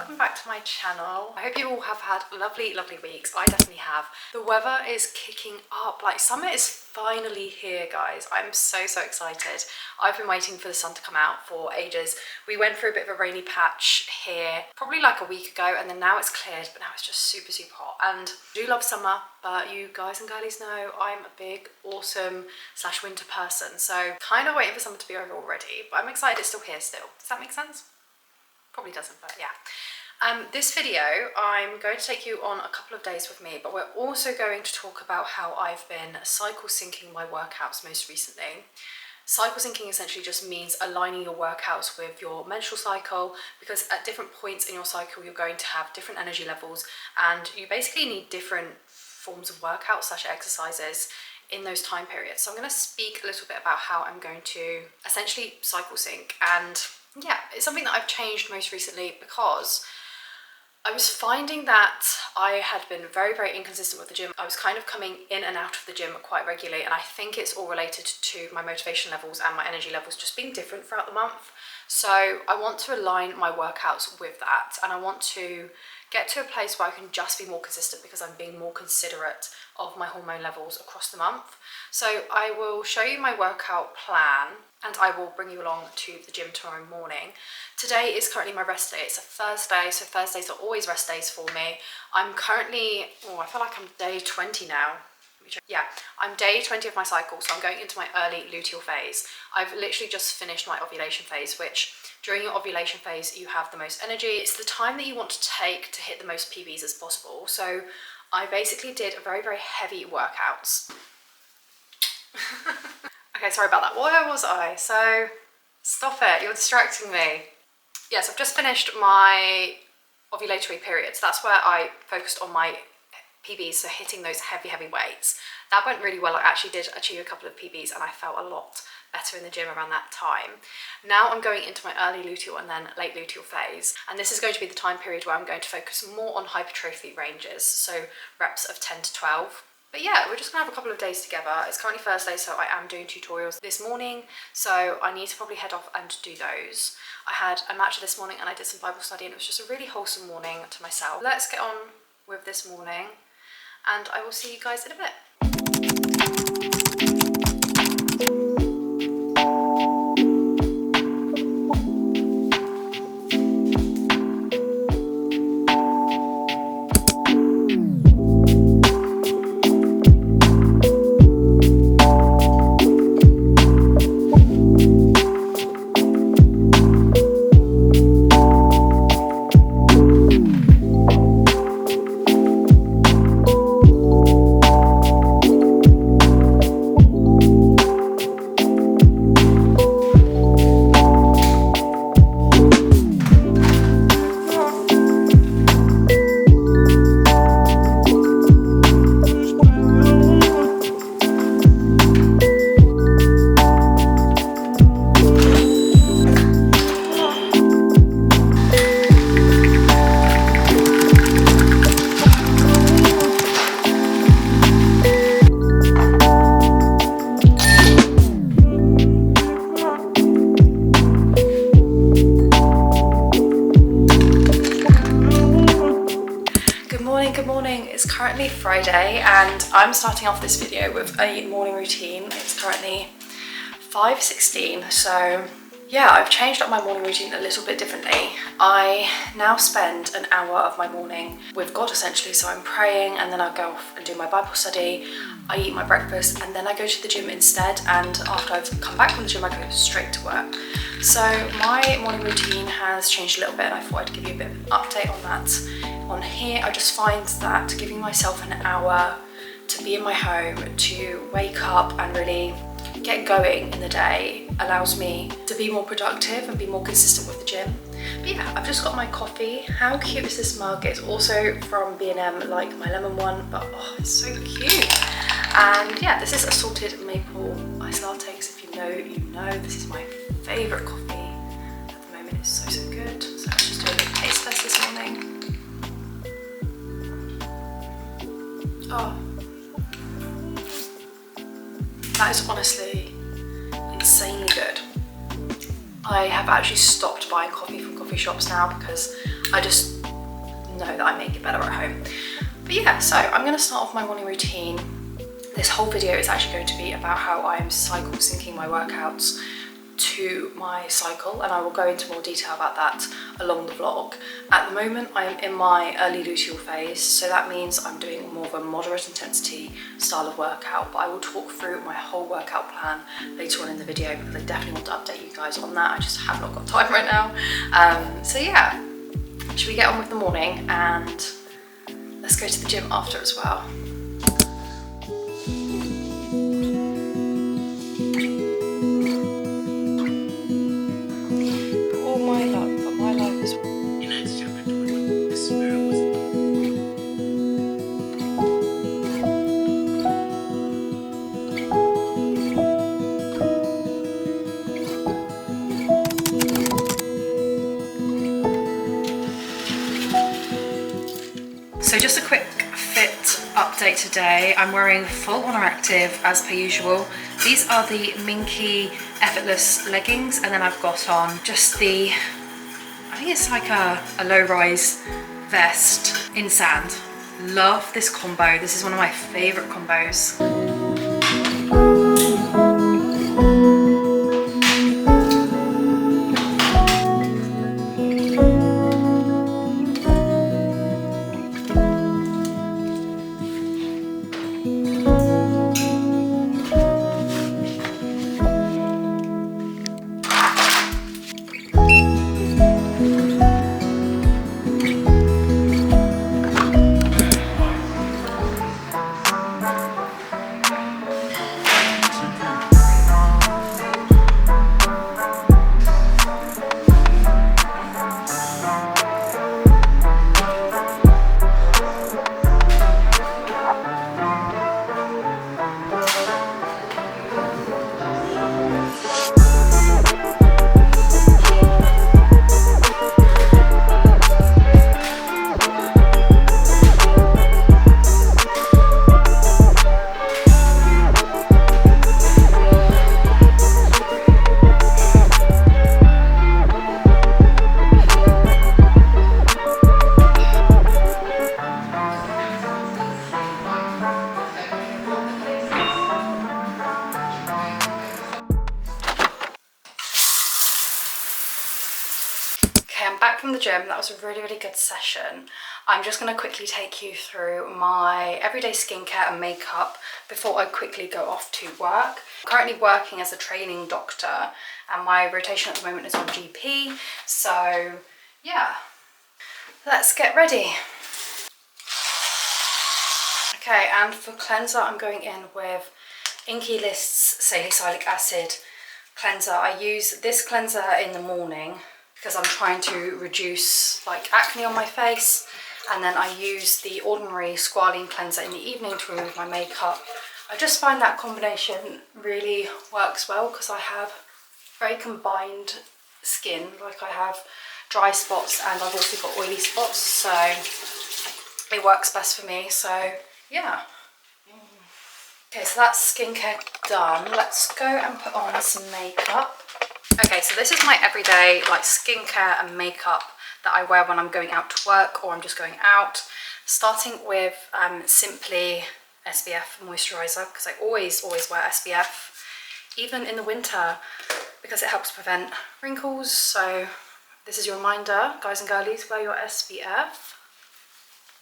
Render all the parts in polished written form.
welcome back to my channel. I hope you all have had lovely weeks. I definitely have. The weather is kicking up, like summer is finally here, guys. I'm so excited. I've been waiting for the sun to come out for ages. We went through a bit of a rainy patch here probably like a week ago, and then now it's cleared, but now it's just super hot. And I do love summer, but you guys and girlies know I'm a big autumn / winter person, so kind of waiting for summer to be over already, but I'm excited it's still here still. Does that make sense? Probably doesn't, but yeah. This video, I'm going to take you on a couple of days with me, but we're also going to talk about how I've been cycle syncing my workouts most recently. Cycle syncing essentially just means aligning your workouts with your menstrual cycle, because at different points in your cycle you're going to have different energy levels, and you basically need different forms of workouts / exercises in those time periods. So I'm going to speak a little bit about how I'm going to essentially cycle sync, and yeah, it's something that I've changed most recently because I was finding that I had been very inconsistent with the gym. I was kind of coming in and out of the gym quite regularly, and I think it's all related to my motivation levels and my energy levels just being different throughout the month. So I want to align my workouts with that, and I want to get to a place where I can just be more consistent because I'm being more considerate of my hormone levels across the month. So I will show you my workout plan, and I will bring you along to the gym tomorrow morning. Today is currently my rest day. It's a Thursday, so Thursdays are always rest days for me. I'm currently, I feel like I'm day 20 now. Yeah, I'm day 20 of my cycle, so I'm going into my early luteal phase. I've literally just finished my ovulation phase, which during your ovulation phase, you have the most energy. It's the time that you want to take to hit the most PBs as possible. So I basically did very heavy workouts. Okay, sorry about that. Where was I? So, stop it, you're distracting me. Yes, I've just finished my ovulatory period. So that's where I focused on my PBs, so hitting those heavy weights. That went really well. I actually did achieve a couple of PBs, and I felt a lot better in the gym around that time. Now I'm going into my early luteal and then late luteal phase, and this is going to be the time period where I'm going to focus more on hypertrophy ranges, so reps of 10 to 12. But yeah, we're just gonna have a couple of days together. It's currently Thursday, so I am doing tutorials this morning, so I need to probably head off and do those. I had a matcha this morning and I did some Bible study, and it was just a really wholesome morning to myself. Let's get on with this morning, and I will see you guys in a bit. Good morning. It's currently Friday, and I'm starting off this video with a morning routine. It's currently 5:16, so yeah, I've changed up my morning routine a little bit differently. I now spend an hour of my morning with God essentially, so I'm praying, and then I'll go off and do my Bible study. I eat my breakfast, and then I go to the gym instead, and after I've come back from the gym I go straight to work. So my morning routine has changed a little bit, and I thought I'd give you a bit of an update on that. On here, I just find that giving myself an hour to be in my home, to wake up and really get going in the day allows me to be more productive and be more consistent with the gym. But yeah, I've just got my coffee. How cute is this mug? It's also from B&M, like my lemon one, but oh, it's so cute. And yeah, this is a salted maple iced latte, because if you know, you know. This is my favourite coffee at the moment. It's so good. So let's just do a bit of taste test this morning. Oh, that is honestly insanely good. I have actually stopped buying coffee from coffee shops now because I just know that I make it better at home. But yeah, so I'm going to start off my morning routine. This whole video is actually going to be about how I am cycle syncing my workouts to my cycle, and I will go into more detail about that along the vlog. At the moment I am in my early luteal phase, so that means I'm doing more of a moderate intensity style of workout, but I will talk through my whole workout plan later on in the video because I definitely want to update you guys on that. I just have not got time right now. So yeah, should we get on with the morning and let's go to the gym after as well. So just a quick fit update today. I'm wearing full on active as per usual. These are the Minky effortless leggings, and then I've got on just the, I think it's like a low-rise vest in sand. Love this combo. This is one of my favorite combos. I'm back from the gym. That was a really good session. I'm just going to quickly take you through my everyday skincare and makeup before I quickly go off to work. I'm currently working as a training doctor and my rotation at the moment is on GP, so yeah, let's get ready. Okay, and for cleanser I'm going in with Inkey salicylic acid cleanser. I use this cleanser in the morning because I'm trying to reduce like acne on my face, and then I use the ordinary squalene cleanser in the evening to remove my makeup. I just find that combination really works well because I have very combined skin. Like I have dry spots and I've also got oily spots, so it works best for me. So yeah. Okay, so that's skincare done. Let's go and put on some makeup. Okay, so this is my everyday like skincare and makeup that I wear when I'm going out to work or I'm just going out. Starting with Simply SPF moisturiser, because I always wear SPF, even in the winter, because it helps prevent wrinkles. So this is your reminder, guys and girlies, wear your SPF.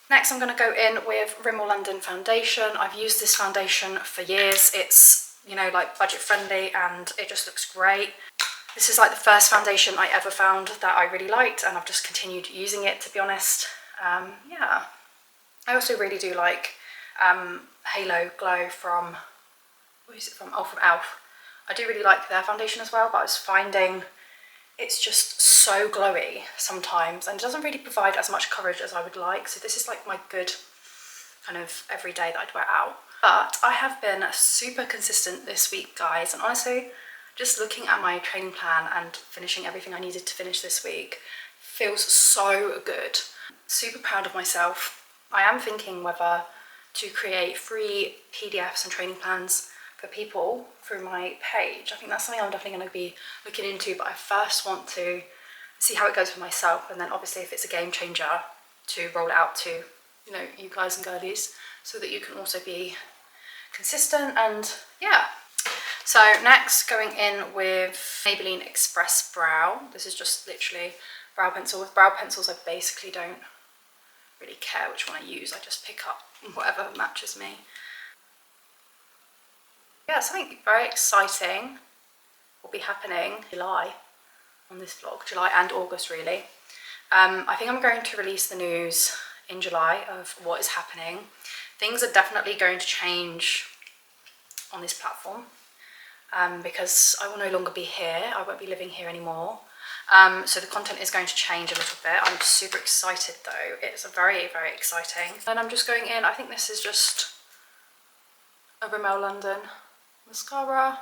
Next I'm going to go in with Rimmel London foundation. I've used this foundation for years. It's, you know, like budget friendly and it just looks great. This is like the first foundation I ever found that I really liked, and I've just continued using it, to be honest. Yeah. I also really do like Halo Glow from, what is it from? Oh, from Elf. I do really like their foundation as well, but I was finding it's just so glowy sometimes and it doesn't really provide as much coverage as I would like. So this is like my good kind of everyday that I'd wear out. But I have been super consistent this week, guys, and honestly, just looking at my training plan and finishing everything I needed to finish this week feels so good. Super proud of myself. I am thinking whether to create free PDFs and training plans for people through my page. I think that's something I'm definitely going to be looking into, but I first want to see how it goes for myself, and then obviously if it's a game changer, to roll it out to, you know, you guys and girlies, so that you can also be consistent. And yeah. So next, going in with Maybelline Express Brow. This is just literally brow pencil. With brow pencils, I basically don't really care which one I use. I just pick up whatever matches me. Yeah, something very exciting will be happening in July on this vlog. July and August, really. I think I'm going to release the news in July of what is happening. Things are definitely going to change on this platform. Because I will no longer be here. I won't be living here anymore. So the content is going to change a little bit. I'm super excited though. It's very, very exciting. And I'm just going in, I think this is just a Rimmel London mascara.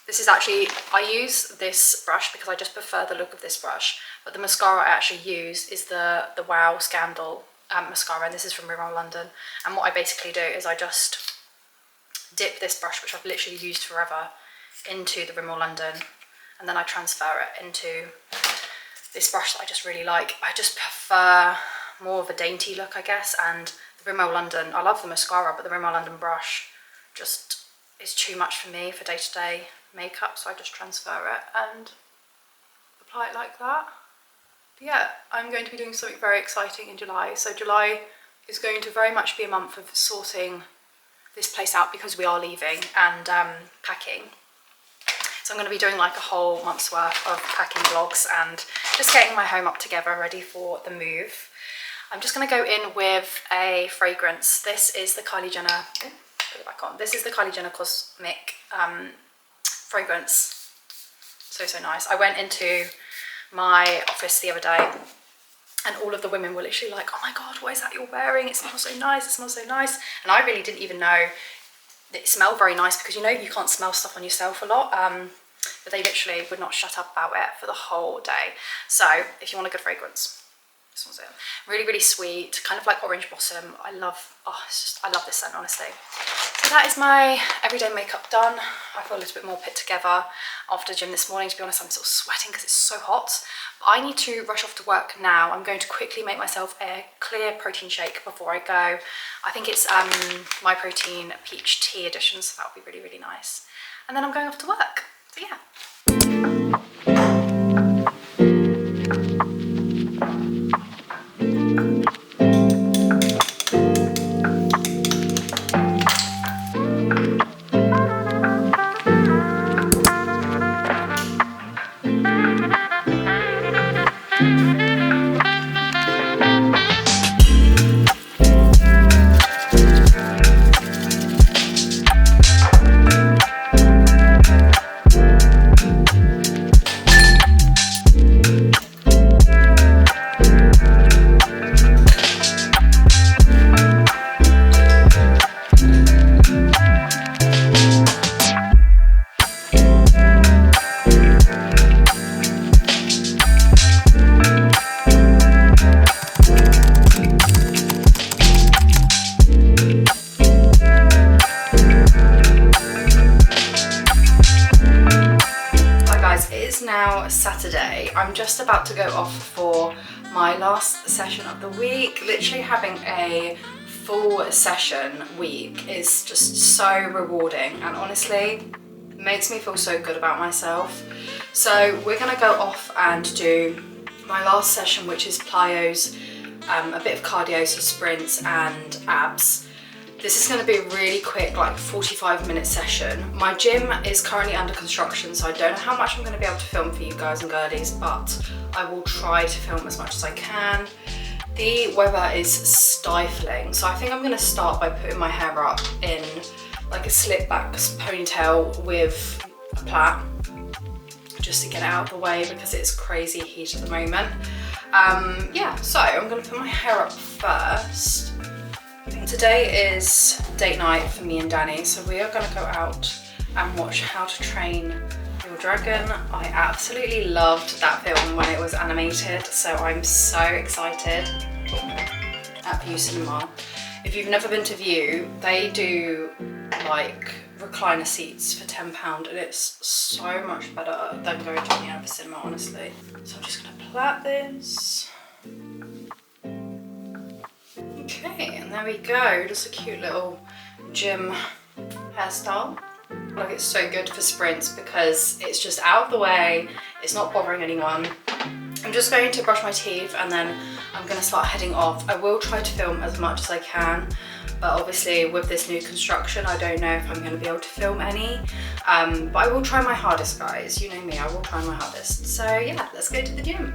This is actually, I use this brush because I just prefer the look of this brush. But the mascara I actually use is the Wow Scandal mascara, and this is from Rimmel London. And what I basically do is I just dip this brush, which I've literally used forever, into the Rimmel London, and then I transfer it into this brush that I just really like. I just prefer more of a dainty look, I guess, and the Rimmel London, I love the mascara, but the Rimmel London brush just is too much for me for day-to-day makeup, so I just transfer it and apply it like that. But yeah, I'm going to be doing something very exciting in July. So July is going to very much be a month of sorting this place out because we are leaving, and packing. So I'm going to be doing like a whole month's worth of packing vlogs and just getting my home up together, ready for the move. I'm just going to go in with a fragrance. This is the Kylie Jenner, put it back on. This is the Kylie Jenner Cosmic fragrance. So nice. I went into my office the other day, and all of the women were literally like, oh my God, what is that you're wearing? It smells so nice, it smells so nice. And I really didn't even know that it smelled very nice, because you know you can't smell stuff on yourself a lot. But they literally would not shut up about it for the whole day. So if you want a good fragrance, this one's it. Really, really sweet, kind of like orange blossom. I love this scent, honestly. So that is my everyday makeup done. I feel a little bit more put together after the gym this morning. To be honest, I'm still sweating because it's so hot. But I need to rush off to work now. I'm going to quickly make myself a clear protein shake before I go. I think it's My Protein Peach Tea edition, so that'll be really, really nice. And then I'm going off to work. So yeah. Saturday. I'm just about to go off for my last session of the week. Literally having a full session week is just so rewarding, and honestly makes me feel so good about myself. So we're gonna go off and do my last session, which is plyos, a bit of cardio, so sprints and abs. This is going to be a really quick, like 45-minute session. My gym is currently under construction, so I don't know how much I'm going to be able to film for you guys and girlies, but I will try to film as much as I can. The weather is stifling, so I think I'm going to start by putting my hair up in like a slip back ponytail with a plait, just to get it out of the way because it's crazy heat at the moment. Yeah, so I'm going to put my hair up first. Today is date night for me and Danny, so we are going to go out and watch How to Train Your Dragon. I absolutely loved that film when it was animated, so I'm so excited. At View Cinema. If you've never been to View, they do like recliner seats for £10 and it's so much better than going to any other cinema, honestly. So I'm just gonna plait this. Okay, and there we go, just a cute little gym hairstyle. Like, it's so good for sprints because it's just out of the way, it's not bothering anyone. I'm just going to brush my teeth and then I'm going to start heading off. I will try to film as much as I can, but obviously with this new construction I don't know if I'm going to be able to film any, but I will try my hardest, guys. You know me, I will try my hardest. So yeah, let's go to the gym.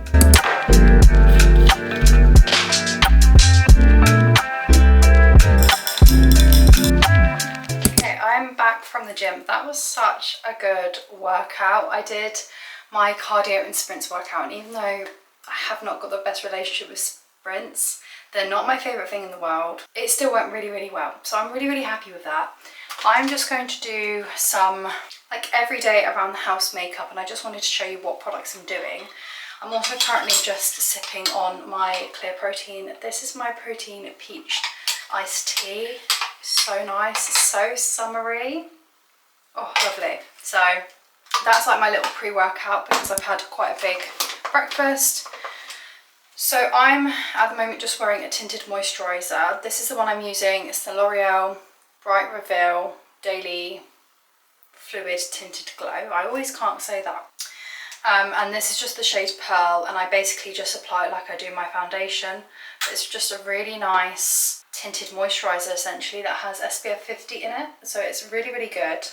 Okay, I'm back from the gym. That was such a good workout. I did my cardio and sprints workout, and even though I have not got the best relationship with sprints, they're not my favourite thing in the world, it still went really, really well. So I'm really, really happy with that. I'm just going to do some like everyday around the house makeup, and I just wanted to show you what products I'm doing. I'm also currently just sipping on my clear protein. This is my protein peach iced tea. So nice, so summery. Oh, lovely. So that's like my little pre-workout because I've had quite a big breakfast. So I'm at the moment just wearing a tinted moisturiser. This is the one I'm using. It's the L'Oreal Bright Reveal Daily Fluid Tinted Glow. I always can't say that. And this is just the shade Pearl, and I basically just apply it like I do my foundation. It's just a really nice tinted moisturiser essentially that has SPF 50 in it. So it's really, really good.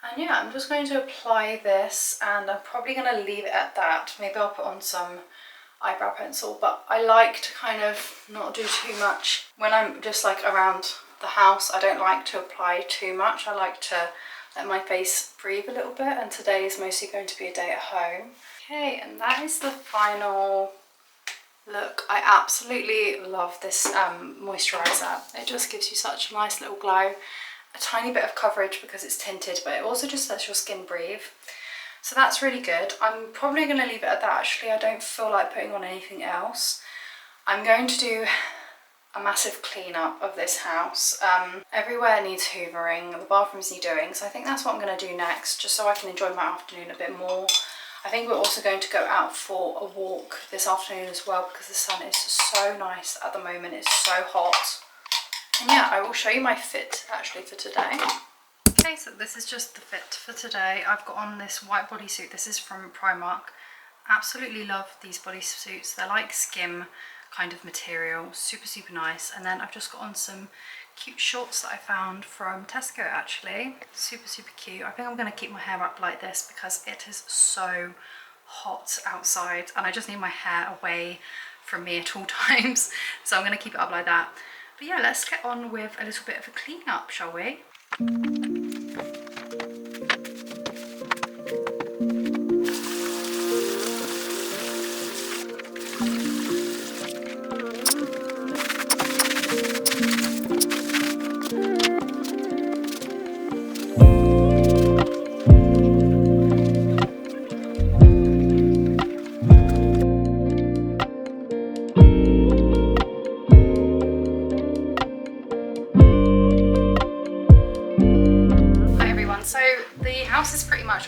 And yeah, I'm just going to apply this and I'm probably going to leave it at that. Maybe I'll put on some eyebrow pencil, but I like to kind of not do too much. When I'm just like around the house, I don't like to apply too much. I like to let my face breathe a little bit, and today is mostly going to be a day at home. Okay, and that is the final look. I absolutely love this moisturiser. It just gives you such a nice little glow. A tiny bit of coverage because it's tinted, but it also just lets your skin breathe. So that's really good. I'm probably going to leave it at that actually. I don't feel like putting on anything else. I'm going to do a massive clean up of this house. Everywhere needs hoovering, the bathrooms need doing, so I think that's what I'm going to do next, just so I can enjoy my afternoon a bit more. I think we're also going to go out for a walk this afternoon as well because the sun is so nice at the moment. It's so hot. And yeah, I will show you my fit actually for today. Okay, so this is just the fit for today. I've got on this white bodysuit. This is from Primark. Absolutely love these bodysuits. They're like skim kind of material, super, super nice. And then I've just got on some cute shorts that I found from Tesco actually. Super, super cute. I think I'm going to keep my hair up like this because it is so hot outside and I just need my hair away from me at all times. So I'm going to keep it up like that. But yeah, let's get on with a little bit of a clean up, shall we?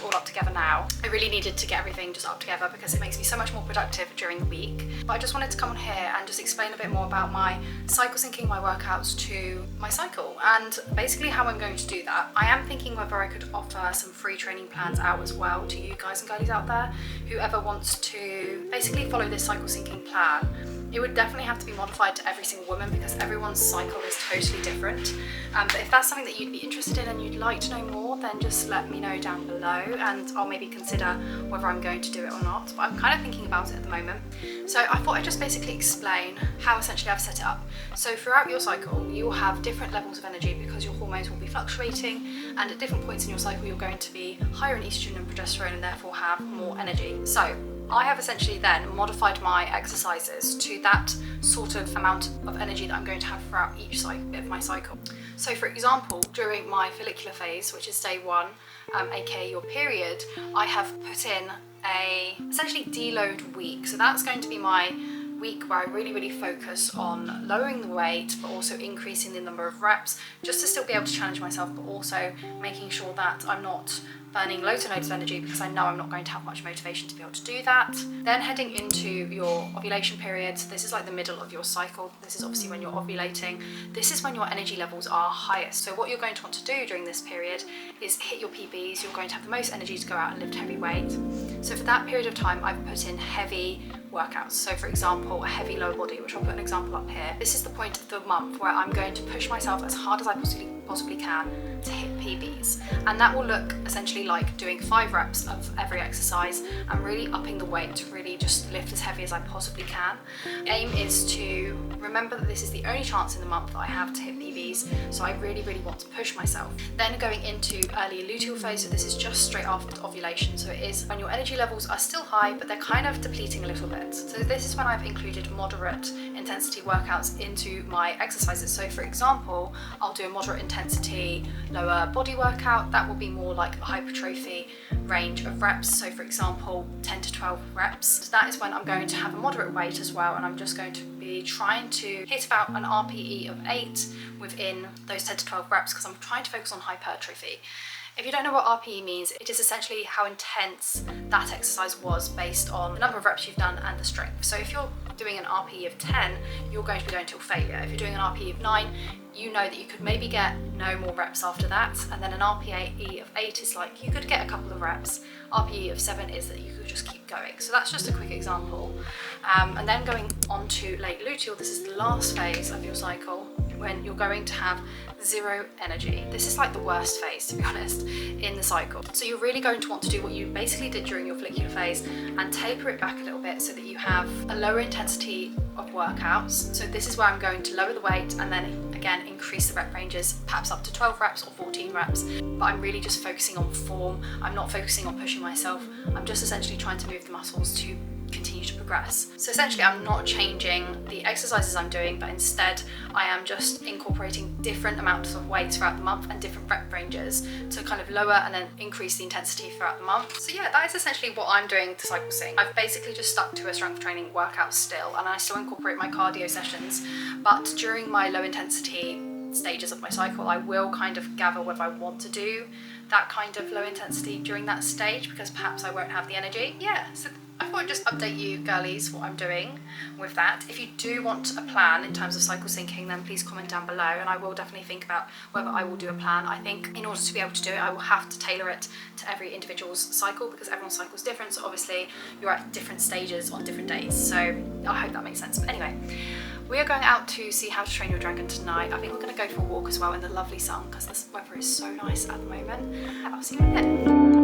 All up together now. I really needed to get everything just up together because it makes me so much more productive during the week. But I just wanted to come on here and just explain a bit more about my cycle syncing my workouts to my cycle and basically how I'm going to do that. I am thinking whether I could offer some free training plans out as well to you guys and girlies out there, whoever wants to basically follow this cycle syncing plan. It would definitely have to be modified to every single woman because everyone's cycle is totally different. But if that's something that you'd be interested in and you'd like to know more, then just let me know down below and I'll maybe consider whether I'm going to do it or not. But I'm kind of thinking about it at the moment. So I thought I'd just basically explain how essentially I've set it up. So throughout your cycle, you will have different levels of energy because your hormones will be fluctuating, and at different points in your cycle, you're going to be higher in estrogen and progesterone and therefore have more energy. So I have essentially then modified my exercises to that sort of amount of energy that I'm going to have throughout each bit of my cycle. So for example, during my follicular phase, which is day 1, aka your period, I have put in a essentially deload week. So that's going to be my week where I really focus on lowering the weight, but also increasing the number of reps, just to still be able to challenge myself, but also making sure that I'm not burning loads and loads of energy, because I know I'm not going to have much motivation to be able to do that. Then heading into your ovulation period, so this is like the middle of your cycle. This is obviously when you're ovulating. This is when your energy levels are highest. So what you're going to want to do during this period is hit your PBs. You're going to have the most energy to go out and lift heavy weight. So for that period of time, I've put in heavy workouts. So for example, a heavy lower body, which I'll put an example up here. This is the point of the month where I'm going to push myself as hard as I possibly can to hit PBs, and that will look essentially like doing 5 reps of every exercise and really upping the weight to really just lift as heavy as I possibly can. The aim is to remember that this is the only chance in the month that I have to hit PBs, so I really want to push myself. Then going into early luteal phase, so this is just straight after ovulation, so it is when your energy levels are still high but they're kind of depleting a little bit. So this is when I've included moderate intensity workouts into my exercises. So for example, I'll do a moderate intensity lower body workout. That will be more like a hypertrophy range of reps. So for example, 10 to 12 reps. So that is when I'm going to have a moderate weight as well, and I'm just going to be trying to hit about an RPE of 8 within those 10 to 12 reps, because I'm trying to focus on hypertrophy. If you don't know what RPE means, it is essentially how intense that exercise was based on the number of reps you've done and the strength. So if you're doing an RPE of 10, you're going to be going till failure. If you're doing an RPE of 9, you know that you could maybe get no more reps after that, and then an RPE of 8 is like you could get a couple of reps. RPE of 7 is that you could just keep going. So that's just a quick example. And then going on to late luteal, this is the last phase of your cycle, when you're going to have 0 energy. This is like the worst phase, to be honest, in the cycle. So you're really going to want to do what you basically did during your follicular phase and taper it back a little bit so that you have a lower intensity of workouts. So this is where I'm going to lower the weight and then again increase the rep ranges, perhaps up to 12 reps or 14 reps. But I'm really just focusing on form. I'm not focusing on pushing myself. I'm just essentially trying to move the muscles to continue to progress. So essentially I'm not changing the exercises I'm doing, but instead I am just incorporating different amounts of weights throughout the month and different rep ranges to kind of lower and then increase the intensity throughout the month. So yeah, that is essentially what I'm doing to cycle sync. I've basically just stuck to a strength training workout still, and I still incorporate my cardio sessions, but during my low intensity stages of my cycle, I will kind of gather whether I want to do that kind of low intensity during that stage, because perhaps I won't have the energy. Yeah, so I thought I'd just update you girlies what I'm doing with that. If you do want a plan in terms of cycle syncing, then please comment down below, and I will definitely think about whether I will do a plan. I think in order to be able to do it, I will have to tailor it to every individual's cycle, because everyone's cycle is different, so obviously you're at different stages on different days. So I hope that makes sense. But anyway, we are going out to see How to Train Your Dragon tonight. I think we're going to go for a walk as well in the lovely sun, because this weather is so nice at the moment. I'll see you in a bit.